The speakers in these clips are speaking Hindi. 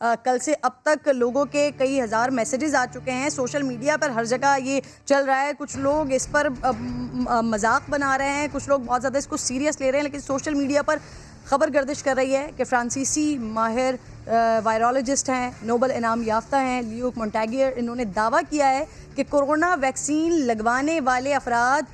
कल से अब तक लोगों के कई हज़ार मैसेजेस आ चुके हैं, सोशल मीडिया पर हर जगह ये चल रहा है। कुछ लोग इस पर मजाक बना रहे हैं, कुछ लोग बहुत ज़्यादा इसको सीरियस ले रहे हैं, लेकिन सोशल मीडिया पर खबर गर्दिश कर रही है कि फ्रांसीसी माहिर वायरोलॉजिस्ट हैं, नोबल इनाम याफ्ता हैं, ल्यूक मोंटेगियर, इन्होंने दावा किया है कि कोरोना वैक्सीन लगवाने वाले अफराद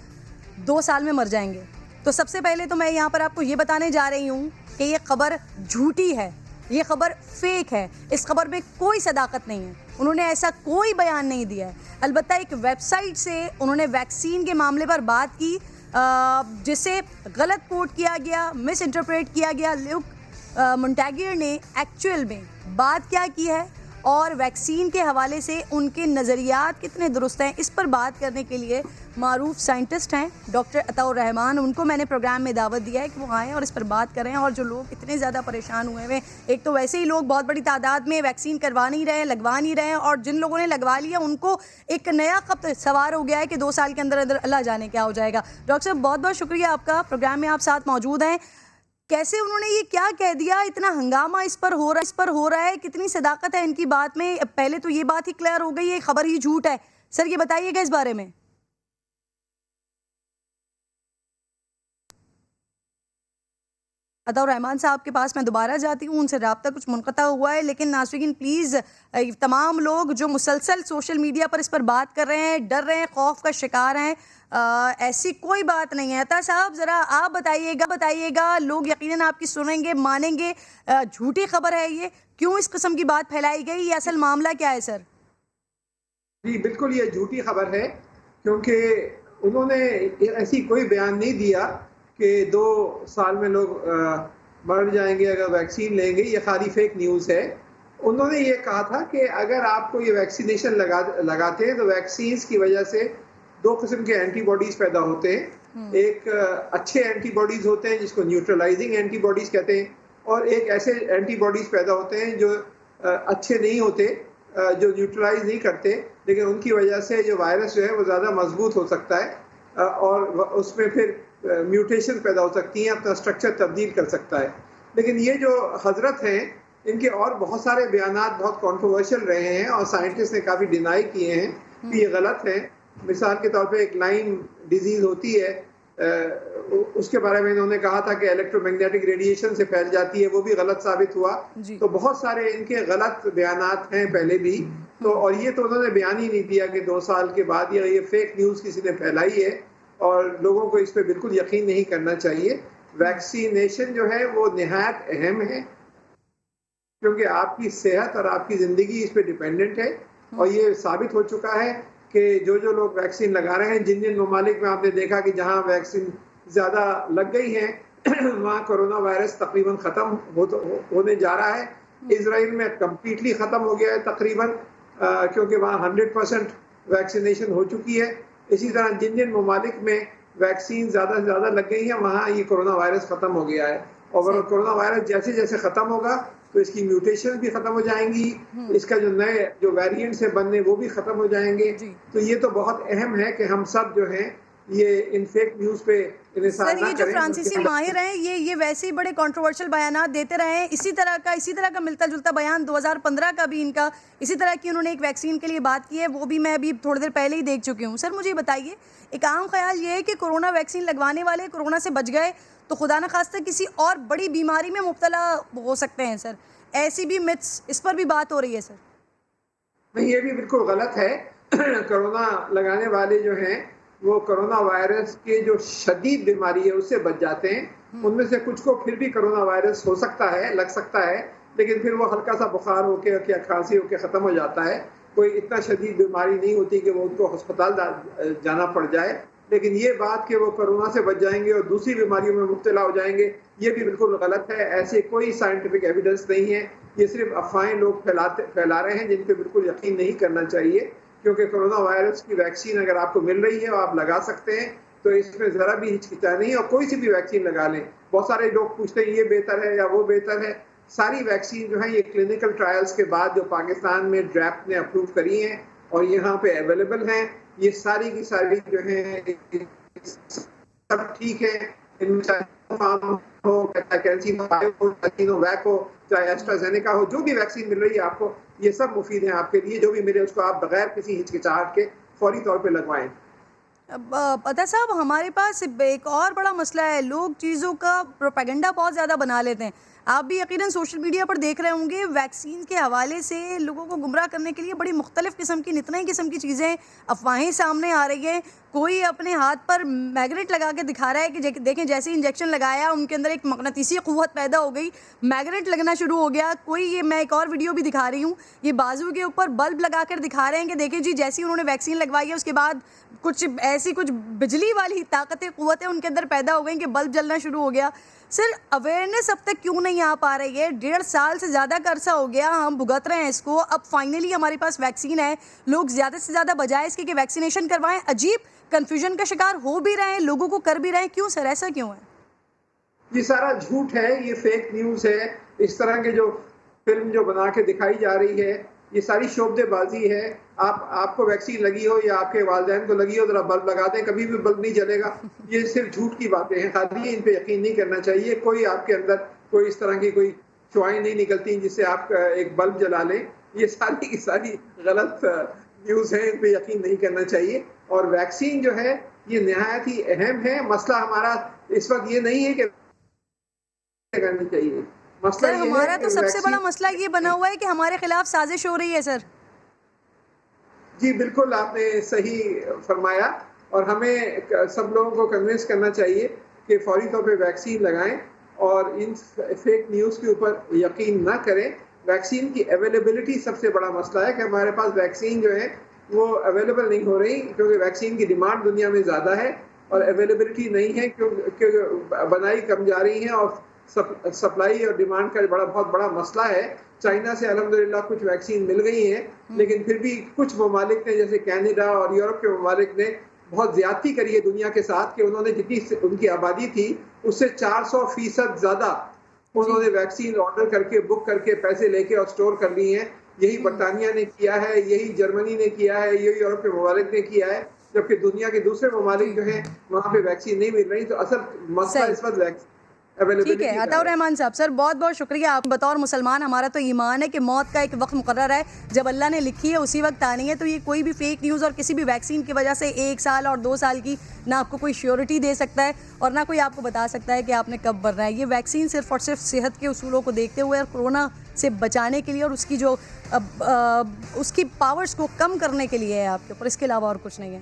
2 साल में मर जाएंगे। तो सबसे पहले तो मैं यहाँ पर आपको ये बताने जा रही हूँ कि ये खबर झूठी है, ये खबर फेक है। इस खबर में कोई सदाकत नहीं है, उन्होंने ऐसा कोई बयान नहीं दिया है। अलबत्ता एक वेबसाइट से उन्होंने वैक्सीन के मामले पर बात की जिसे गलत कोट किया गया, मिस इंटरप्रेट किया गया। ल्यूक मोंटेगियर ने एक्चुअल में बात क्या की है और वैक्सीन के हवाले से उनके नज़रियात कितने दुरुस्त हैं, इस पर बात करने के लिए मारूफ साइंटिस्ट हैं डॉक्टर अताउर रहमान, उनको मैंने प्रोग्राम में दावत दिया है कि वो आएँ और इस पर बात करें। और जो लोग इतने ज़्यादा परेशान हुए हैं, एक तो वैसे ही लोग बहुत बड़ी तादाद में वैक्सीन करवा नहीं रहे हैं, लगवा नहीं रहे हैं, और जिन लोगों ने लगवा लिया उनको एक नया खत सवार हो गया है कि 2 साल के अंदर अंदर अल्लाह जाने क्या हो जाएगा। डॉक्टर साहब, बहुत बहुत शुक्रिया आपका, प्रोग्राम में आप साथ मौजूद हैं। कैसे उन्होंने ये क्या कह दिया, इतना हंगामा इस पर हो रहा है, कितनी सदाकत है इनकी बात में? पहले तो ये बात ही क्लियर हो गई, ये खबर ही झूठ है। सर, ये बताइएगा इस बारे में। अताउर रहमान साहब के पास मैं दोबारा जाती हूँ, उनसे राब्ता कुछ मुनक़ता हुआ है, लेकिन नाज़रीन प्लीज़ तमाम लोग जो मुसलसल सोशल मीडिया पर इस पर बात कर रहे हैं, डर रहे हैं, खौफ का शिकार हैं, ऐसी कोई बात नहीं है। अता साहब, ज़रा आप बताइएगा, लोग यकीनन आपकी सुनेंगे, मानेंगे, झूठी खबर है ये, क्यों इस किस्म की बात फैलाई गई, ये असल मामला क्या है सर? जी, बिल्कुल ये झूठी खबर है, क्योंकि उन्होंने ऐसी कोई बयान नहीं दिया कि 2 साल में लोग मर जाएंगे अगर वैक्सीन लेंगे। ये खाली फेक न्यूज़ है। उन्होंने ये कहा था कि अगर आपको ये वैक्सीनेशन लगाते हैं तो वैक्सीन्स की वजह से 2 किस्म के एंटीबॉडीज़ पैदा होते हैं। एक अच्छे एंटीबॉडीज़ होते हैं जिसको न्यूट्रलाइजिंग एंटीबॉडीज़ कहते हैं, और एक ऐसे एंटीबॉडीज़ पैदा होते हैं जो अच्छे नहीं होते, जो न्यूट्रलाइज नहीं करते, लेकिन उनकी वजह से जो वायरस जो है वो ज़्यादा मजबूत हो सकता है और उसमें फिर म्यूटेशन पैदा हो सकती हैं, अपना स्ट्रक्चर तब्दील कर सकता है। लेकिन ये जो हजरत हैं, इनके और बहुत सारे बयानात बहुत कंट्रोवर्शियल रहे हैं और साइंटिस्ट ने काफ़ी डिनाई किए हैं कि ये गलत है। मिसाल के तौर पे एक लाइन डिजीज़ होती है, उसके बारे में इन्होंने कहा था कि इलेक्ट्रोमैग्नेटिक रेडिएशन से फैल जाती है, वो भी गलत साबित हुआ। तो बहुत सारे इनके गलत बयानात हैं पहले भी, तो और ये तो उन्होंने बयान ही नहीं दिया कि 2 साल के बाद ये फेक न्यूज़ किसी ने फैलाई है और लोगों को इस पर बिल्कुल यकीन नहीं करना चाहिए। वैक्सीनेशन जो है वो निहायत अहम है, क्योंकि आपकी सेहत और आपकी ज़िंदगी इस पर डिपेंडेंट है। और ये साबित हो चुका है कि जो लोग वैक्सीन लगा रहे हैं, जिन ममालिक में आपने देखा कि जहाँ वैक्सीन ज़्यादा लग गई है वहाँ कोरोना वायरस तकरीबन ख़त्म होने जा रहा है। इजराइल में कम्प्लीटली ख़त्म हो गया है तकरीबन, क्योंकि वहाँ 100% वैक्सीनेशन हो चुकी है। इसी तरह जिन ममालिक में वैक्सीन ज़्यादा से ज़्यादा लग गई है वहाँ ये कोरोना वायरस ख़त्म हो गया है। और कोरोना वायरस जैसे जैसे ख़त्म होगा तो इसकी म्यूटेशन भी खत्म हो जाएंगी, इसका जो नए जो वेरिएंट्स है बनने वो भी खत्म हो जाएंगे। तो ये तो बहुत अहम है कि हम सब जो हैं ये इन फेक न्यूज़ पे सर, ये जो फ्रांसीसी माहिर हैं ये वैसे ही बड़े कंट्रोवर्शियल बयानात देते रहे हैं। इसी तरह का मिलता जुलता बयान 2015 का भी इनका इसी तरह की उन्होंने एक वैक्सीन के लिए बात की है, वो भी मैं अभी थोड़ी देर पहले ही देख चुकी हूँ। सर, मुझे बताइए, एक आम ख्याल ये है कि कोरोना वैक्सीन लगवाने वाले कोरोना से बच गए तो खुदा न खास्ता किसी और बड़ी बीमारी में मुब्तला हो सकते हैं। सर, ऐसी भी मिथ्स, इस पर भी बात हो रही है। सर नहीं, ये भी बिल्कुल गलत है। कोरोना लगाने वाले जो हैं वो कोरोना वायरस के जो शदीद बीमारी है उससे बच जाते हैं। उनमें से कुछ को फिर भी कोरोना वायरस हो सकता है, लग सकता है, लेकिन फिर वो हल्का सा बुखार होके या खांसी होके ख़त्म हो जाता है। कोई इतना शदीद बीमारी नहीं होती कि वो उनको अस्पताल जाना पड़ जाए। लेकिन ये बात कि वो कोरोना से बच जाएंगे और दूसरी बीमारियों में मुब्तला हो जाएंगे, ये भी बिल्कुल गलत है। ऐसे कोई साइंटिफिक एविडेंस नहीं है, ये सिर्फ अफवाहें लोग फैला रहे हैं जिन पे बिल्कुल यकीन नहीं करना चाहिए। क्योंकि कोरोना वायरस की वैक्सीन अगर आपको मिल रही है और आप लगा सकते हैं तो इसमें ज़रा भी हिचकिचाहट नहीं है, और कोई सी भी वैक्सीन लगा लें। बहुत सारे लोग पूछते हैं ये बेहतर है या वो बेहतर है। सारी वैक्सीन जो है ये क्लिनिकल ट्रायल्स के बाद जो पाकिस्तान में ड्रैफ्ट ने अप्रूव करी हैं और यहाँ पे अवेलेबल हैं, ये सारी की सारी जो है सब ठीक है। इनमें हो, कैल्शियम हो, चाहे एस्ट्राजेनेका हो, जो भी वैक्सीन मिल रही है आपको, ये सब मुफीद है आपके लिए। जो भी मिले उसको आप बगैर किसी हिचकिचाहट के फौरी तौर पे लगवाएं। पता साहब, हमारे पास एक और बड़ा मसला है, लोग चीज़ों का प्रोपेगेंडा बहुत ज़्यादा बना लेते हैं। आप भी यकीनन सोशल मीडिया पर देख रहे होंगे, वैक्सीन के हवाले से लोगों को गुमराह करने के लिए बड़ी मुख्तलिफ़ किस्म की, नित नई किस्म की चीज़ें, अफवाहें सामने आ रही हैं। कोई अपने हाथ पर मैग्नेट लगा के दिखा रहा है कि देखें जैसे ही इंजेक्शन लगाया उनके अंदर एक मकनातीसी क़ुव्वत पैदा हो गई, मैग्नेट लगना शुरू हो गया। कोई, ये मैं एक और वीडियो भी दिखा रही हूँ, ये बाजू के ऊपर बल्ब लगा कर दिखा रहे हैं कि देखें जी, जैसे ही उन्होंने वैक्सीन लगवाई है उसके बाद कुछ बिजली वाली ताकतें, क़ुव्वतें उनके अंदर पैदा हो गई कि बल्ब जलना शुरू हो गया। सर, अवेयरनेस अब तक क्यों नहीं आ पा रही है? 1.5 साल से ज़्यादा का अरसा हो गया, हम भुगत रहे हैं इसको। अब फाइनली हमारे पास वैक्सीन है, लोग ज़्यादा से ज़्यादा बजाय इसके कि वैक्सीनेशन करवाएं, अजीब कन्फ्यूजन का शिकार हो भी रहे हैं, लोगों को कर भी रहे हैं। क्यों सर, ऐसा क्यों है? ये सारा झूठ है, ये फेक न्यूज़ है। इस तरह के जो फिल्म जो बना के दिखाई जा रही है, ये सारी शोबदेबाजी है। आपको वैक्सीन लगी हो या आपके वालिदैन को लगी हो, जरा बल्ब लगा दें, कभी भी बल्ब नहीं जलेगा। ये सिर्फ झूठ की बातें हैं, खाली इन पे यकीन नहीं करना चाहिए। कोई आपके अंदर कोई इस तरह की कोई शुआएं नहीं निकलती जिससे आप एक बल्ब जला लें। ये सारी की सारी गलत न्यूज़ है, इन पे यकीन नहीं करना चाहिए। और वैक्सीन जो है ये निहायत ही अहम है। मसला हमारा इस वक्त ये नहीं है कि करनी चाहिए, मसला सर, ये हमारा है तो सबसे बड़ा मसला ये बना वैक्सीन। हुआ है कि हमारे खिलाफ साजिश हो रही है सर। जी बिल्कुल, आपने सही फरमाया। और हमें सब लोगों को कन्विंस करना चाहिए कि फौरी तौर पे वैक्सीन लगाएं और इन फेक न्यूज़ के ऊपर यकीन ना करें। वैक्सीन की अवेलेबिलिटी सबसे बड़ा मसला है कि हमारे पास वैक्सीन जो है वो अवेलेबल नहीं हो रही, क्योंकि वैक्सीन की डिमांड दुनिया में ज़्यादा है और अवेलेबिलिटी नहीं है, क्योंकि बनाई कम जा रही है और सप्लाई और डिमांड का बहुत बड़ा मसला है। चाइना से अल्हम्दुलिल्लाह कुछ वैक्सीन मिल गई हैं, लेकिन फिर भी कुछ ममालिक ने, जैसे कनाडा और यूरोप के ममालिक ने बहुत ज्यादती करी है दुनिया के साथ कि उन्होंने जितनी उनकी आबादी थी उससे 400% ज़्यादा उन्होंने वैक्सीन ऑर्डर करके, बुक करके, पैसे लेके और स्टोर कर ली हैं। यही बरतानिया ने किया है, यही जर्मनी ने किया है, यही यूरोप के ममालिक ने किया है, जबकि दुनिया के दूसरे ममालिक जो हैं वहाँ पे वैक्सीन नहीं मिल रही। तो असल मसला इस वक्त वैक्सीन ठीक है अताउर रहमान साहब, सर बहुत बहुत शुक्रिया। आप बतौर मुसलमान, हमारा तो ईमान है कि मौत का एक वक्त मुकर्रर है, जब अल्लाह ने लिखी है उसी वक्त आनी है। तो ये कोई भी फेक न्यूज़ और किसी भी वैक्सीन की वजह से 1 साल और 2 साल की ना आपको कोई श्योरिटी दे सकता है और ना कोई आपको बता सकता है कि आपने कब मरना है। ये वैक्सीन सिर्फ और सिर्फ सेहत के उसूलों को देखते हुए और कोरोना से बचाने के लिए और उसकी जो उसकी पावर्स को कम करने के लिए है आपके ऊपर, इसके अलावा और कुछ नहीं है।